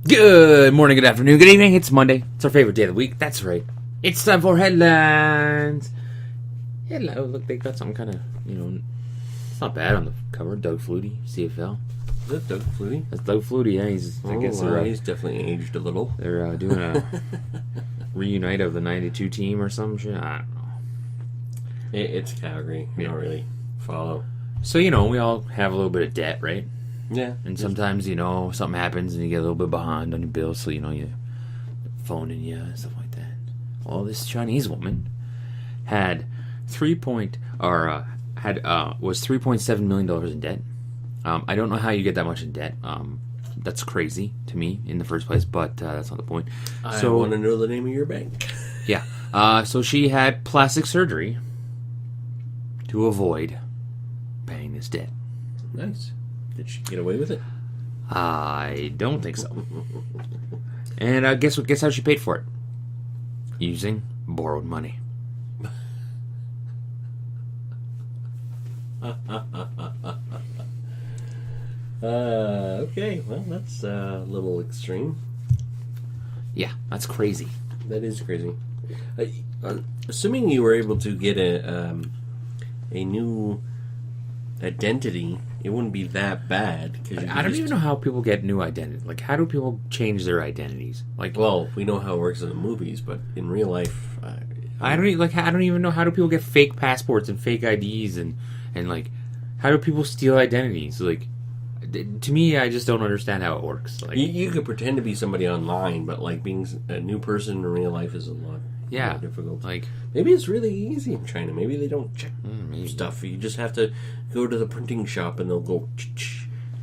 Good morning, good afternoon, good evening. It's Monday. It's our favorite day of the week. That's right. It's time for headlines. Hello, look, they got something kind of, it's not bad on the cover. Doug Flutie, CFL. Is that Doug Flutie? That's Doug Flutie, yeah. He's definitely aged a little. They're doing a reunite of the 92 team or some shit. I don't know. It's Calgary. We don't really follow. So, we all have a little bit of debt, right? Yeah. And sometimes, something happens and you get a little bit behind on your bills, so, you phoning you and stuff like that. Well, this Chinese woman had was $3.7 million in debt. I don't know how you get that much in debt. That's crazy to me in the first place, but that's not the point. I want to know the name of your bank. Yeah. So she had plastic surgery to avoid paying this debt. Nice. Did she get away with it? I don't think so. And guess how she paid for it? Using borrowed money. Okay. Well, that's a little extreme. Yeah, that's crazy. That is crazy. Assuming you were able to get a new identity, it wouldn't be that bad. I don't even know how people get new identity. Like, how do people change their identities? Like, well, we know how it works in the movies, but in real life, I don't even know how do people get fake passports and fake IDs and like, how do people steal identities? Like, to me, I just don't understand how it works. Like, you could pretend to be somebody online, but like being a new person in real life is a lot. Yeah, more difficult. Like, maybe it's really easy in China. Maybe they don't check stuff. You just have to go to the printing shop and they'll go,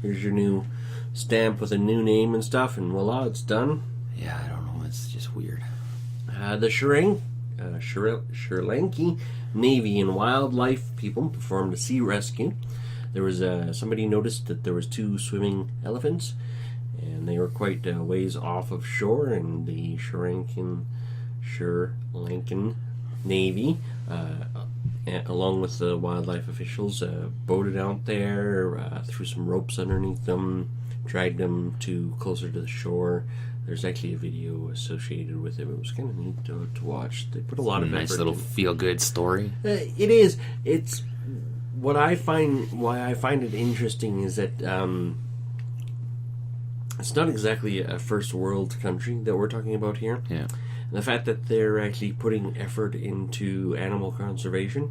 here's your new stamp with a new name and stuff, and voila, it's done. Yeah, I don't know. It's just weird. The Sri Lankan Navy and wildlife people performed a sea rescue. There was somebody noticed that there was 2 swimming elephants, and they were quite a ways off of shore, and the Sri Lankan Navy, along with the wildlife officials, boated out there, threw some ropes underneath them, dragged them closer to the shore. There's actually a video associated with it. It was kind of neat to watch. They put a lot of nice effort little feel-good story. It is. It's what I find. Why I find it interesting is that it's not exactly a first world country that we're talking about here. Yeah. And the fact that they're actually putting effort into animal conservation.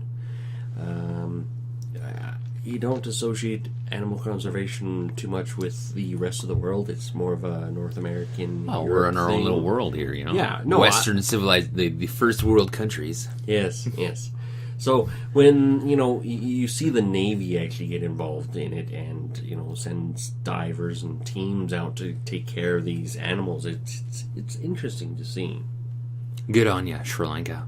You don't associate animal conservation too much with the rest of the world. It's more of a North American. Oh, we're in our own little world here, Yeah, no, Western civilized, the first world countries. Yes, yes. So when you see the Navy actually get involved in it, and sends divers and teams out to take care of these animals, it's interesting to see. Good on ya, Sri Lanka.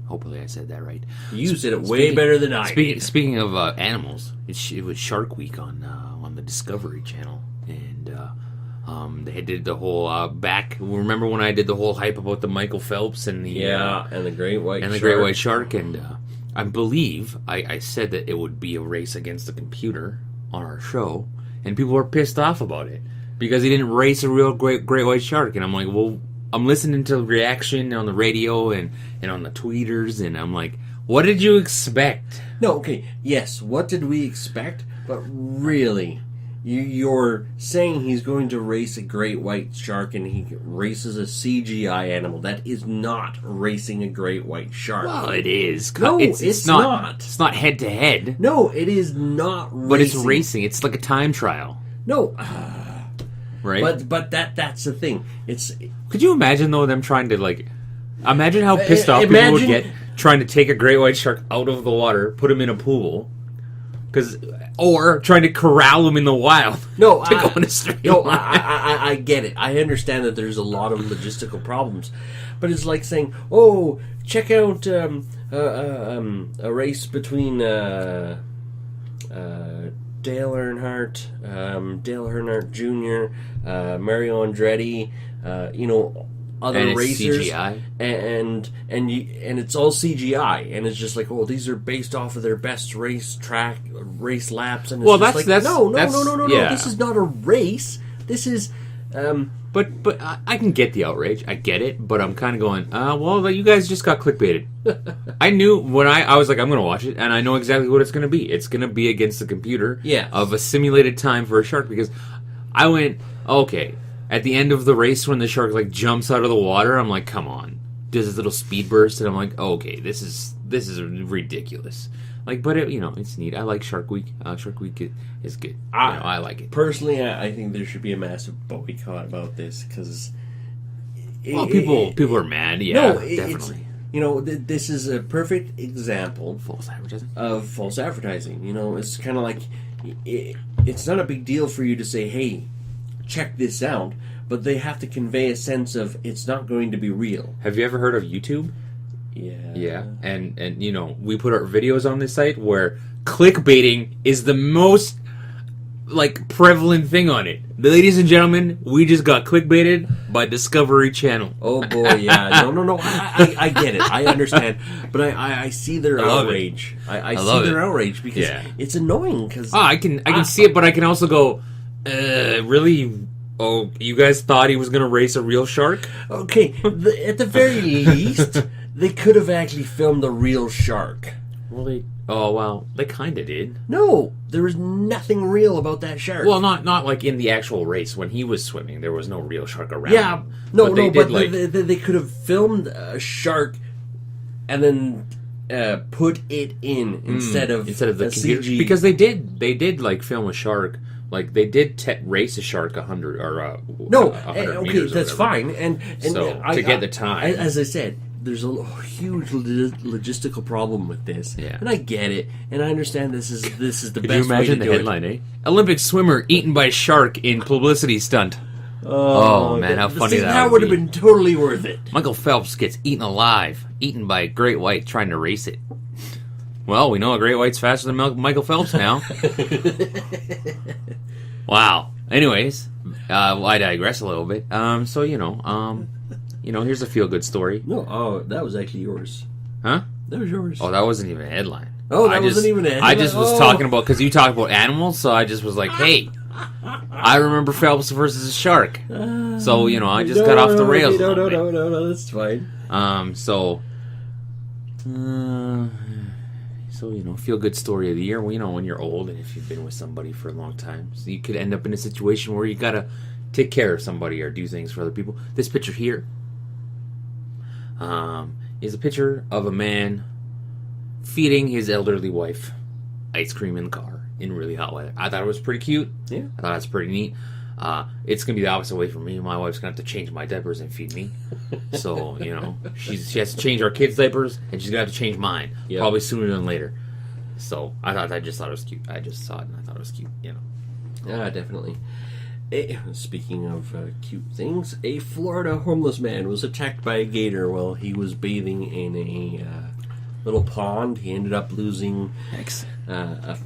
Hopefully I said that right. You said it way better than I did. Speaking of animals, it was Shark Week on the Discovery Channel, and they did the whole remember when I did the whole hype about the Michael Phelps and the and the great white and shark. the great white shark, and I believe I said that it would be a race against the computer on our show, and people were pissed off about it because he didn't race a real great white shark, and I'm like, well, I'm listening to the reaction on the radio and on the tweeters, and I'm like, what did you expect? No, okay, yes, what did we expect? But really, you're saying he's going to race a great white shark and he races a CGI animal. That is not racing a great white shark. Well, it is. No, it's not. It's not head to head. No, it is not racing. But it's racing. It's like a time trial. No. Right? But that's the thing. Could you imagine, though, them trying to, imagine how pissed off people would get trying to take a great white shark out of the water, put him in a pool, or trying to corral him in the wild. No, to go in a straight line. I get it. I understand that there's a lot of logistical problems, but it's like saying, "Oh, check out a race between Dale Earnhardt Jr., Mario Andretti, other and racers, CGI. and it's all CGI, and it's just like, oh, these are based off of their best race laps, and it's Well, just that's no. yeah. This is not a race. This is But I can get the outrage. I get it, but I'm kind of going, well, you guys just got clickbaited. I knew when I was like, I'm going to watch it, and I know exactly what it's going to be. It's going to be against the computer of a simulated time for a shark, because I went, okay, at the end of the race when the shark like jumps out of the water, I'm like, come on. Does this little speed burst, and I'm like, okay, this is ridiculous. Like, but it's neat. I like Shark Week. Shark Week is good. I like it. Personally, I think there should be a massive boycott about this because. People are mad. Yeah, definitely. This is a perfect example false advertising of false advertising. It's kind of like it's not a big deal for you to say, "Hey, check this out," but they have to convey a sense of it's not going to be real. Have you ever heard of YouTube? Yeah. Yeah, and we put our videos on this site where clickbaiting is the most prevalent thing on it. Ladies and gentlemen, we just got clickbaited by Discovery Channel. Oh boy, yeah. No. I get it. I understand, but I see their outrage. I see their outrage because it's annoying. Because I can see it, but I can also go, really. Oh, you guys thought he was going to race a real shark? Okay, at the very least, they could have actually filmed a real shark. Well, they kind of did. No, there was nothing real about that shark. Well, not like in the actual race when he was swimming. There was no real shark around. Yeah, him. but they could have filmed a shark and then put it in instead of the computer CG. Because they did film a shark. Like they did race a shark 100 or 100 meters. That's fine. And so to get the time, as I said, there's a huge logistical problem with this. Yeah. And I get it, and I understand this is the Could best way to do it. Can you imagine the headline? Olympic swimmer eaten by shark in publicity stunt. Oh man, how funny that would have been totally worth it. Michael Phelps gets eaten alive, eaten by a great white trying to race it. Well, we know a great white's faster than Michael Phelps now. Wow. Anyways, I digress a little bit. Here's a feel-good story. No, that was actually yours. Huh? That was yours. Oh, that wasn't even a headline. Oh, that wasn't even a headline? I just was talking about, because you talk about animals, so I just was like, hey, I remember Phelps versus a shark. So, I just got off the rails. No, that's fine. So, feel good story of the year. Well, when you're old and if you've been with somebody for a long time. So you could end up in a situation where you gotta take care of somebody or do things for other people. This picture here is a picture of a man feeding his elderly wife ice cream in the car in really hot weather. I thought it was pretty cute. Yeah. I thought it was pretty neat. It's going to be the opposite way for me. My wife's going to have to change my diapers and feed me. So, she has to change our kids' diapers, and she's going to have to change mine. Yep. Probably sooner than later. So, I just thought it was cute. I just saw it, and I thought it was cute, Yeah, definitely. Speaking of cute things, a Florida homeless man was attacked by a gator while he was bathing in a little pond. He ended up losing a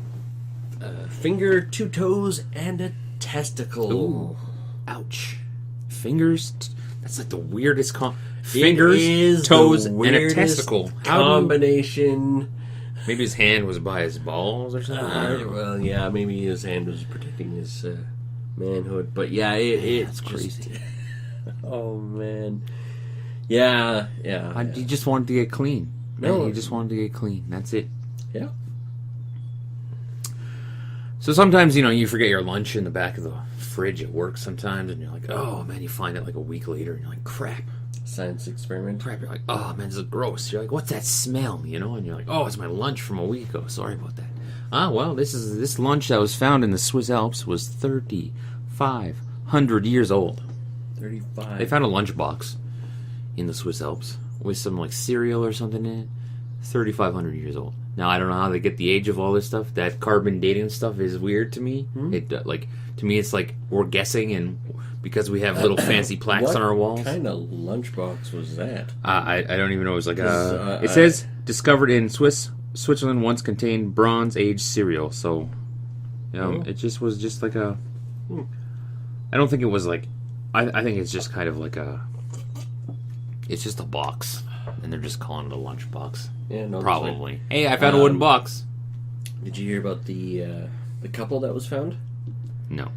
finger, 2 toes, and a testicle. Ooh. Ouch. Fingers? That's like the weirdest fingers, toes, and a testicle. Combination. Maybe his hand was by his balls or something? Well, yeah, maybe his hand was protecting his manhood. But yeah, it's crazy. Oh, man. Yeah. He just wanted to get clean. No. He just wanted to get clean. That's it. Yeah. So sometimes, you forget your lunch in the back of the fridge at work sometimes, and you're like, oh, man, you find it like a week later, and you're like, crap. Science experiment. Crap, you're like, oh, man, this is gross. You're like, what's that smell, And you're like, oh, it's my lunch from a week ago. Sorry about that. Well, this lunch that was found in the Swiss Alps was 3,500 years old. 35. They found a lunchbox in the Swiss Alps with some, cereal or something in it. 3,500 years old. Now, I don't know how they get the age of all this stuff. That carbon dating stuff is weird to me. It to me, it's like we're guessing, and because we have little fancy plaques on our walls. What kind of lunchbox was that? I don't even know. It was like it says discovered in Switzerland once contained Bronze Age cereal. So, it just was just like a. I don't think it was like. I think it's just kind of like a. It's just a box, and they're just calling it a lunchbox. Yeah, no, probably. Hey, I found a wooden box. Did you hear about the couple that was found? No.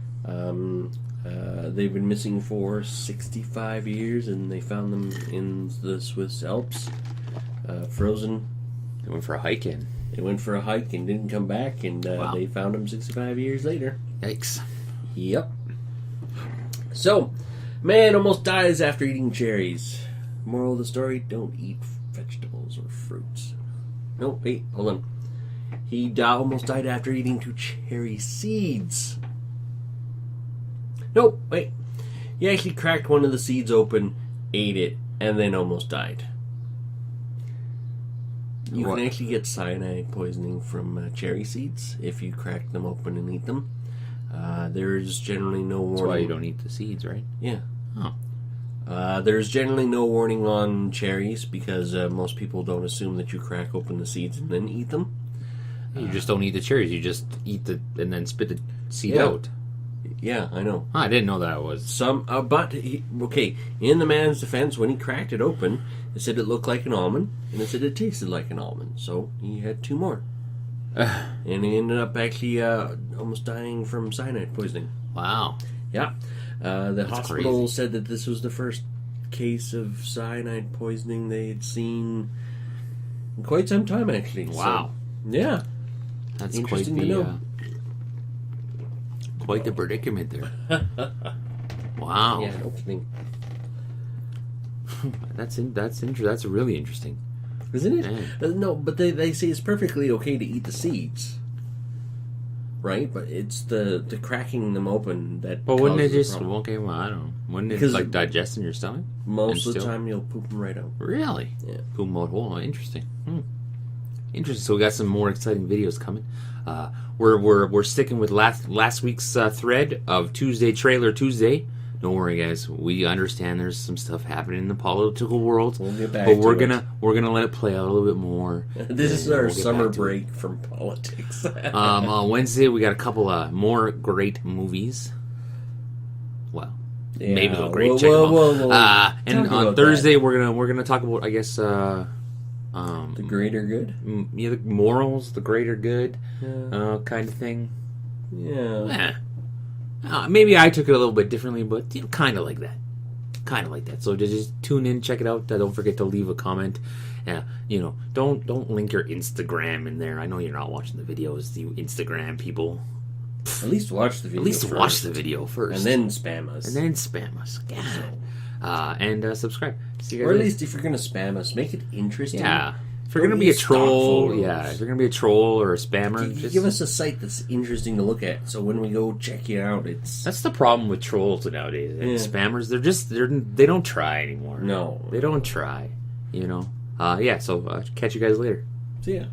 They've been missing for 65 years, and they found them in the Swiss Alps, frozen. They went for a hike in. They went for a hike and didn't come back, and Wow. they found them 65 years later. Yikes. Yep. So, man almost dies after eating cherries. Moral of the story, don't eat vegetables or fruits. No, wait, hold on. He almost died after eating 2 cherry seeds. Nope, wait. He actually cracked one of the seeds open, ate it, and then almost died. You What? can actually get cyanide poisoning from cherry seeds if you crack them open and eat them. There's generally no warning. That's why you don't eat the seeds, right? Yeah. Oh. There's generally no warning on cherries because most people don't assume that you crack open the seeds and then eat them. You just don't eat the cherries. You just eat the and then spit the seed Yeah. out. Yeah, I know. I didn't know that was. Okay, in the man's defense, when he cracked it open, it said it looked like an almond, and it said it tasted like an almond, so he had 2 more. And he ended up actually almost dying from cyanide poisoning. Wow. Yeah. The That's hospital crazy. said that this was the first case of cyanide poisoning they had seen in quite some time, actually. Wow. So, yeah. That's Interesting to know. Quite the predicament there. Wow. Yeah, no kidding. That's interesting. That's really interesting. Isn't it? Man. No, but they say it's perfectly okay to eat the seeds. Right? But it's the cracking them open that But wouldn't it causes the just problem. okay? Well, I don't know. Wouldn't it Because like digest in your stomach? Most of and the still- time you'll poop them right out. Really? Yeah. Poop mode. Oh, interesting. Interesting. So we got some more exciting videos coming. We're sticking with last week's thread of Trailer Tuesday. Don't worry, guys. We understand there's some stuff happening in the political world, We'll get back but to we're it. gonna let it play out a little bit more. This is and our we'll get summer back to it. break from politics. On Wednesday, we got a couple more great movies. Well, Yeah, maybe they'll great. we'll- Check them we'll- out. we'll And talk on about Thursday, we're gonna talk about, I guess, the greater good. yeah, the morals, the greater good, Yeah. kind of thing. Yeah. Maybe I took it a little bit differently, but kind of like that. So just tune in, check it out. Don't forget to leave a comment. Don't link your Instagram in there. I know you're not watching the videos, you Instagram people. At least watch the video. At least first. watch the video first, and then spam us. and then spam us. God. And subscribe. See you guys or at later. least if you're gonna spam us, make it interesting. Yeah. If you're Don't gonna be a use stock troll, photos. if you're gonna be a troll or a spammer, just Give us a site that's interesting to look at. So when we go check it out, it's That's the problem with trolls nowadays. And Yeah. spammers, they don't try anymore. no. They don't try, So catch you guys later. So yeah.